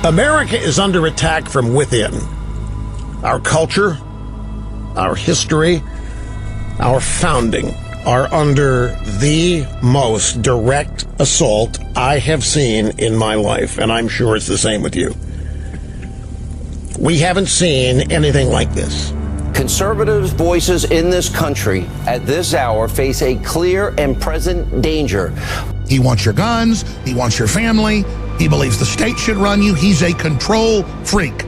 America is under attack from within. Our culture, our history, our founding are under the most direct assault I have seen in my life, and I'm sure it's the same with you. We haven't seen anything like this. Conservative voices in this country at this hour face a clear and present danger. He wants your guns. He wants your family. He believes the state should run you. He's a control freak.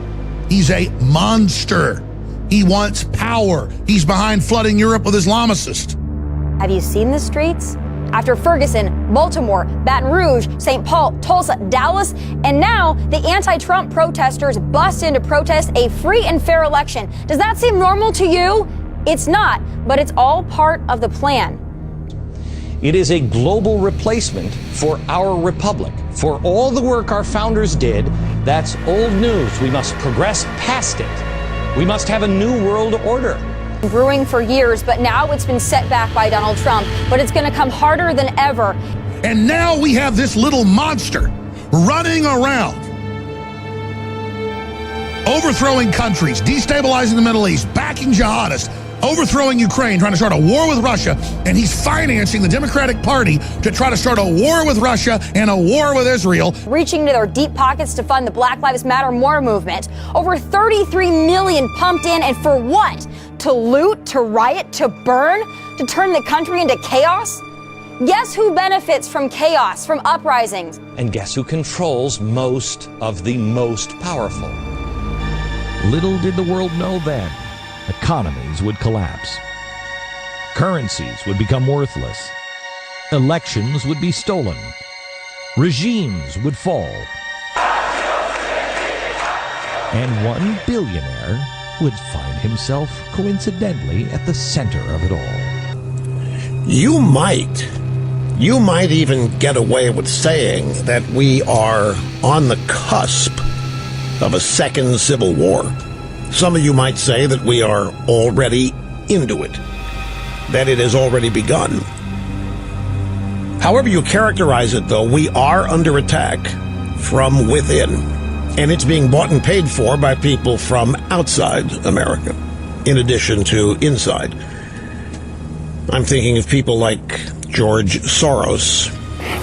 He's a monster. He wants power. He's behind flooding Europe with Islamicists. Have you seen the streets? After Ferguson, Baltimore, Baton Rouge, St. Paul, Tulsa, Dallas, and now the anti-Trump protesters bust in to protest a free and fair election. Does that seem normal to you? It's not, but it's all part of the plan. It is a global replacement for our republic. For all the work our founders did, that's old news. We must progress past it. We must have a new world order. Brewing for years, but now it's been set back by Donald Trump. But it's going to come harder than ever. And now we have this little monster running around, overthrowing countries, destabilizing the Middle East, backing jihadists, overthrowing Ukraine, trying to start a war with Russia, and he's financing the Democratic Party to try to start a war with Russia and a war with Israel. Reaching into their deep pockets to fund the Black Lives Matter More movement. Over 33 million pumped in, and for what? To loot, to riot, to burn, to turn the country into chaos? Guess who benefits from chaos, from uprisings? And guess who controls most of the most powerful? Little did the world know then, economies would collapse. Currencies would become worthless. Elections would be stolen. Regimes would fall. And one billionaire would find himself coincidentally at the center of it all. You might even get away with saying that we are on the cusp of a second civil war. Some of you might say that we are already into it, that it has already begun. However you characterize it, though, we are under attack from within, and it's being bought and paid for by people from outside America, in addition to inside. I'm thinking of people like George Soros.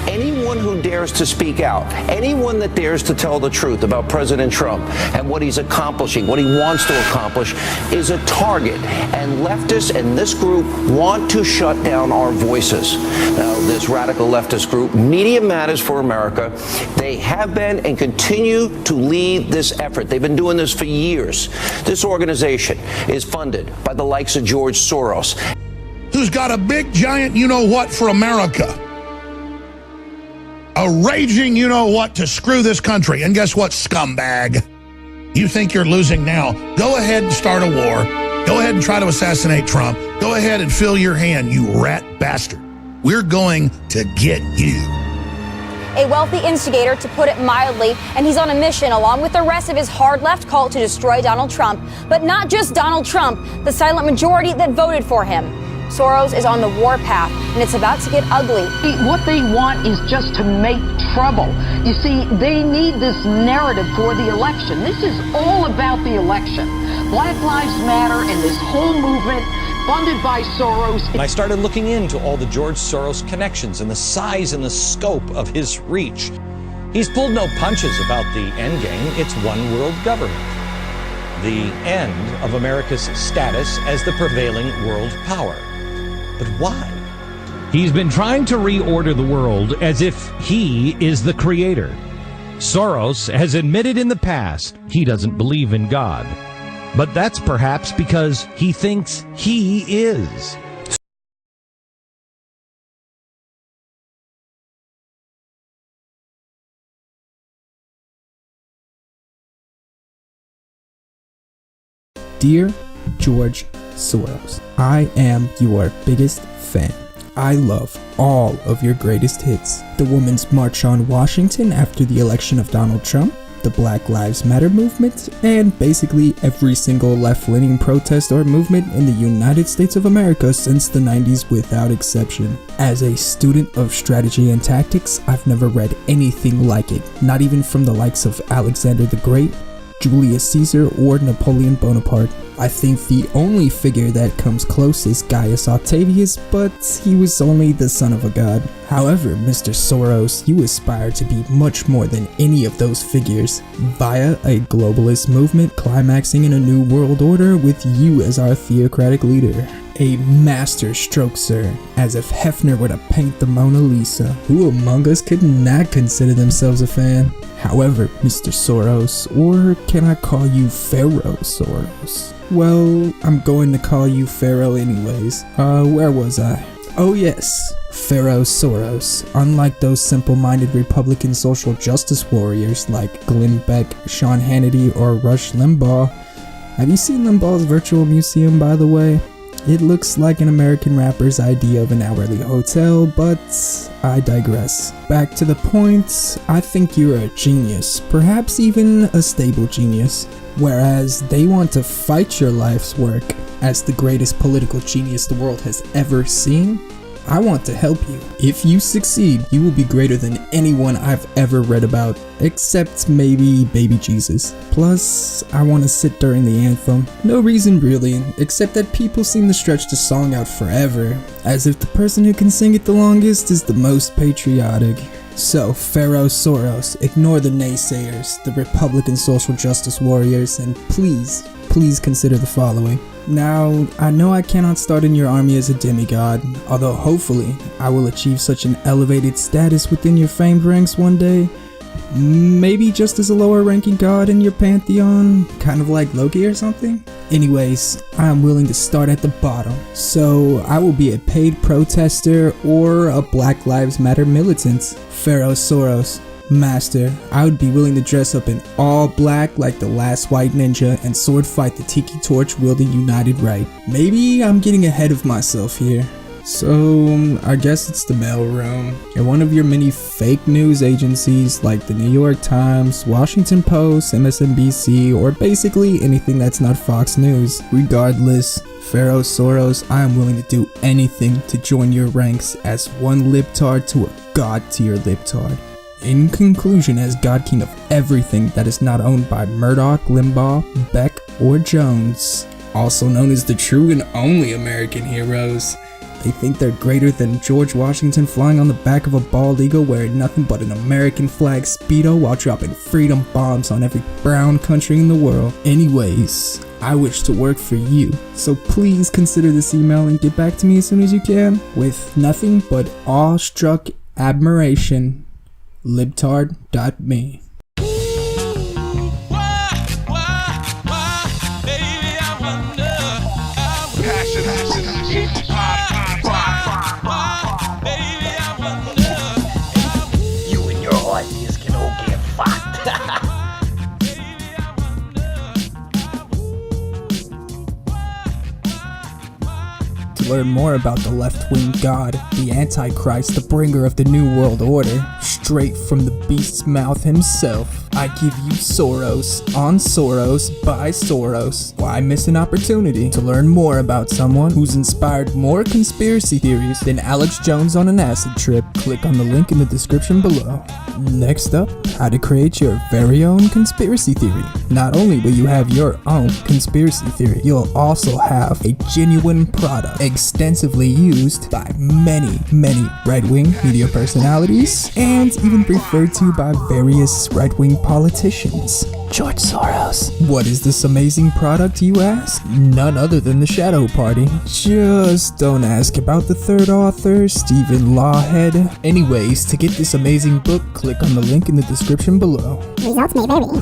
Anyone who dares to speak out, anyone that dares to tell the truth about President Trump and what he's accomplishing, what he wants to accomplish, is a target. And leftists and this group want to shut down our voices. Now, this radical leftist group, Media Matters for America, they have been and continue to lead this effort. They've been doing this for years. This organization is funded by the likes of George Soros, who's got a big giant you-know-what for America. A raging you-know-what to screw this country. And guess what, scumbag? You think you're losing now. Go ahead and start a war. Go ahead and try to assassinate Trump. Go ahead and fill your hand, you rat bastard. We're going to get you. A wealthy instigator, to put it mildly, and he's on a mission along with the rest of his hard left cult to destroy Donald Trump. But not just Donald Trump, the silent majority that voted for him. Soros is on the warpath, and it's about to get ugly. What they want is just to make trouble. You see, they need this narrative for the election. This is all about the election. Black Lives Matter and this whole movement funded by Soros. And I started looking into all the George Soros connections and the size and the scope of his reach. He's pulled no punches about the end game. It's one world government. The end of America's status as the prevailing world power. But why? He's been trying to reorder the world as if he is the creator. Soros has admitted in the past he doesn't believe in God. But that's perhaps because he thinks he is. Dear George Soros, I am your biggest fan. I love all of your greatest hits. The Women's March on Washington after the election of Donald Trump, the Black Lives Matter movement, and basically every single left-leaning protest or movement in the United States of America since the 90s without exception. As a student of strategy and tactics, I've never read anything like it, not even from the likes of Alexander the Great, Julius Caesar, or Napoleon Bonaparte. I think the only figure that comes close is Gaius Octavius, but he was only the son of a god. However, Mr. Soros, you aspire to be much more than any of those figures, via a globalist movement climaxing in a new world order with you as our theocratic leader. A master stroke, sir, as if Hefner were to paint the Mona Lisa. Who among us could not consider themselves a fan? However, Mr. Soros, or can I call you Pharaoh Soros? Well, I'm going to call you Pharaoh anyways. Where was I? Oh yes, Pharaoh Soros. Unlike those simple-minded Republican social justice warriors like Glenn Beck, Sean Hannity, or Rush Limbaugh. Have you seen Limbaugh's virtual museum, by the way? It looks like an American rapper's idea of an hourly hotel, but I digress. Back to the point, I think you're a genius, perhaps even a stable genius. Whereas they want to fight your life's work as the greatest political genius the world has ever seen, I want to help you. If you succeed, you will be greater than anyone I've ever read about, except maybe baby Jesus. Plus, I want to sit during the anthem. No reason really, except that people seem to stretch the song out forever, as if the person who can sing it the longest is the most patriotic. So, Pharaoh Soros, ignore the naysayers, the Republican social justice warriors, and please consider the following. Now, I know I cannot start in your army as a demigod, although hopefully I will achieve such an elevated status within your famed ranks one day. Maybe just as a lower ranking god in your pantheon, kind of like Loki or something? Anyways, I am willing to start at the bottom, so I will be a paid protester or a Black Lives Matter militant. Pharaoh Soros. Master, I would be willing to dress up in all black like the last white ninja and sword fight the tiki torch wielding United Right. Maybe I'm getting ahead of myself here. So, I guess it's the mailroom. And one of your many fake news agencies like the New York Times, Washington Post, MSNBC, or basically anything that's not Fox News. Regardless, Pharaoh Soros, I am willing to do anything to join your ranks as one libtard to a god tier libtard. In conclusion, as God King of everything that is not owned by Murdoch, Limbaugh, Beck, or Jones, also known as the true and only American heroes. They think they're greater than George Washington flying on the back of a bald eagle wearing nothing but an American flag Speedo while dropping freedom bombs on every brown country in the world. Anyways, I wish to work for you, so please consider this email and get back to me as soon as you can. With nothing but awestruck admiration, Libtard.me. You and your ideas can all get fucked. To learn more about the left-wing god, the Antichrist, the bringer of the New World Order, straight from the beast's mouth himself, I give you Soros, on Soros, by Soros. Why miss an opportunity to learn more about someone who's inspired more conspiracy theories than Alex Jones on an acid trip? Click on the link in the description below. Next up, how to create your very own conspiracy theory. Not only will you have your own conspiracy theory, you'll also have a genuine product extensively used by many right-wing media personalities and even referred to by various right-wing politicians. George Soros. What is this amazing product, you ask? None other than the Shadow Party. Just don't ask about the third author, Stephen Lawhead. Anyways, to get this amazing book, click on the link in the description below. Results may vary.